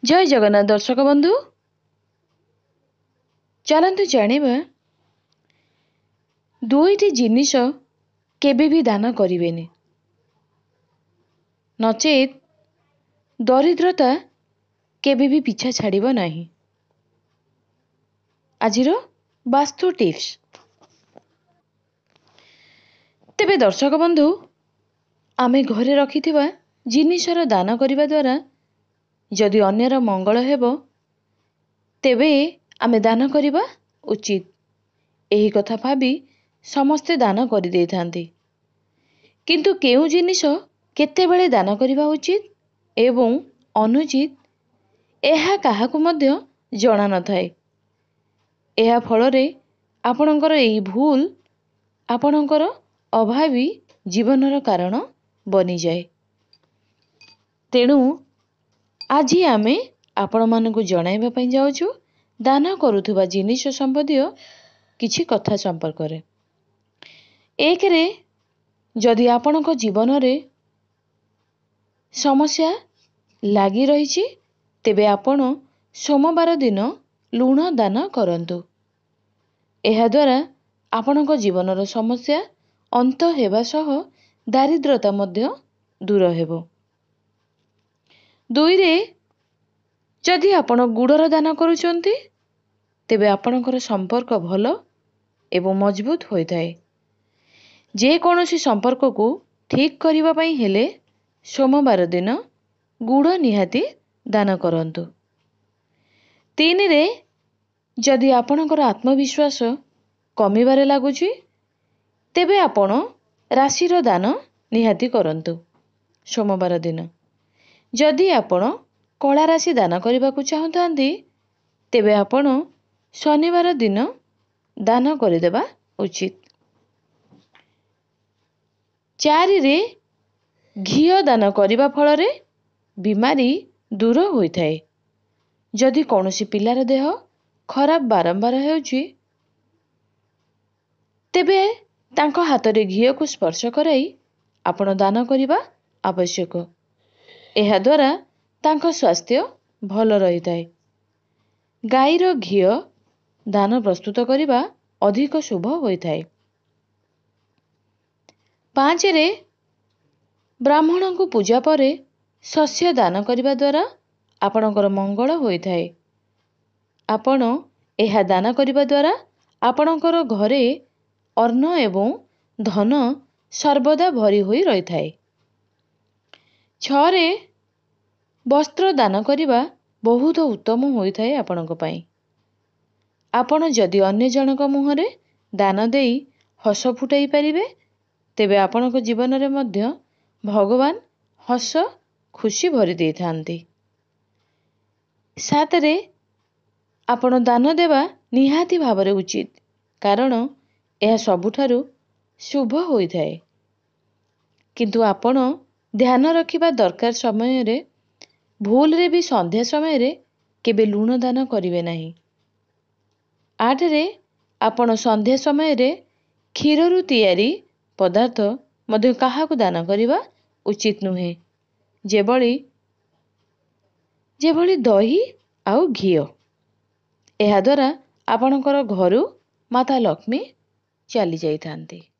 जय जगन्नाथ दर्शक बंधु चलतु जानिबा दुईटी जिनिष केबे भी दान करिवेनी नचेत दरिद्रता केबे भी पीछा छाड़िबो नाही। आजिर वास्तु टिप्स। तेबे दर्शक बंधु आमे घरे रखिथिबा जिनिषर दान करिबा द्वारा जदि अन्यर मंगल हेबो तेबे आमे दान करिबा उचित। एही कथा भाबी समस्ते दान करि देइथांती, किंतु केउ जिनिष केतेबेले दान करिबा उचित एवं अनुचित एहा काहाकु मध्य जणा नथाय। एहा फलरे आपणकर एही भूल आपणकर अभावी जीवनर कारण बनी जाए। तेणु आजी आमे आपण मानकु जणाइबा पई जाउछु दान करुथुबा जिनिष संबंधी किछि कथा संपर्क रे। एक रे जदि आपणक जीवन रे समस्या लागी रहिछि तेबे आपण सोमवार दिन लूण दान करंतु। एहा द्वारा आपणक जीवनर समस्या अंत हेबा सह दारिद्रता मध्य दूर हेबो। दुई रे जदि आपण गुड़र दान करूचंती तेबे आपणकर संपर्क भल एवं मजबूत होइथाय। जे कोनोसी संपर्क को ठीक करिबा पई हेले सोमवार दिन गुड़ निहाती दान करंतु। तीन रे जदि आपणकर आत्मविश्वास कमिबारे लागुची तेबे आपण राशिर दान निहाती करंतु सोमवार दिन। जदि आपण कला राशि दान करिबाकु चाहुतांती तेबे आपण शनिवार दिन दान करिदेबा उचित। चारि रे घियो दान करिबा फलरे बीमारी दूर होइथाय। जदि कोनोसी पिलार देह खराब बारंबार हेउची तेबे तांको हातरे घियो को स्पर्श कराई आपण दान करिबा आवश्यक। एहा द्वारा तांको स्वास्थ्य भल रहिथाय। गाईर घियो दान प्रस्तुत करिबा अधिक शुभ होइथाय। पांच रे ब्राह्मण को पूजा परे शस्य दान करिबा द्वारा आपणकर मंगल होइथाय। आपण एहा दान करिबा द्वारा आपणकर घरे अन्न एवं धन सर्वदा भरी होई रहिथाय। छरे वस्त्र दान करिबा बहुत उत्तम होइथाय आपणक पई। आपण जदि अन्य जनक मुहरे दान देई हस फुटाई परिबे तेबे आपणक जीवन रे मध्य भगवान हस खुशी भरी देइथांती। सात रे आपण दान देवा निहाती भावरे उचित, कारण यह सबुठारु शुभ होइथाय। किंतु आपण ध्यान रखिबा दरकार समय रे भूल रे भी संध्या समय रे केबे लूण दान करिवे नाही। आठ रे आपण संध्या समय रे क्षीररु तैयारी पदार्थ मध्य काहाकु दान करिबा उचित नुहे, जेभଳି दही आउ घियो। एहा द्वारा आपणकर घरु माता लक्ष्मी चली जाइथांती।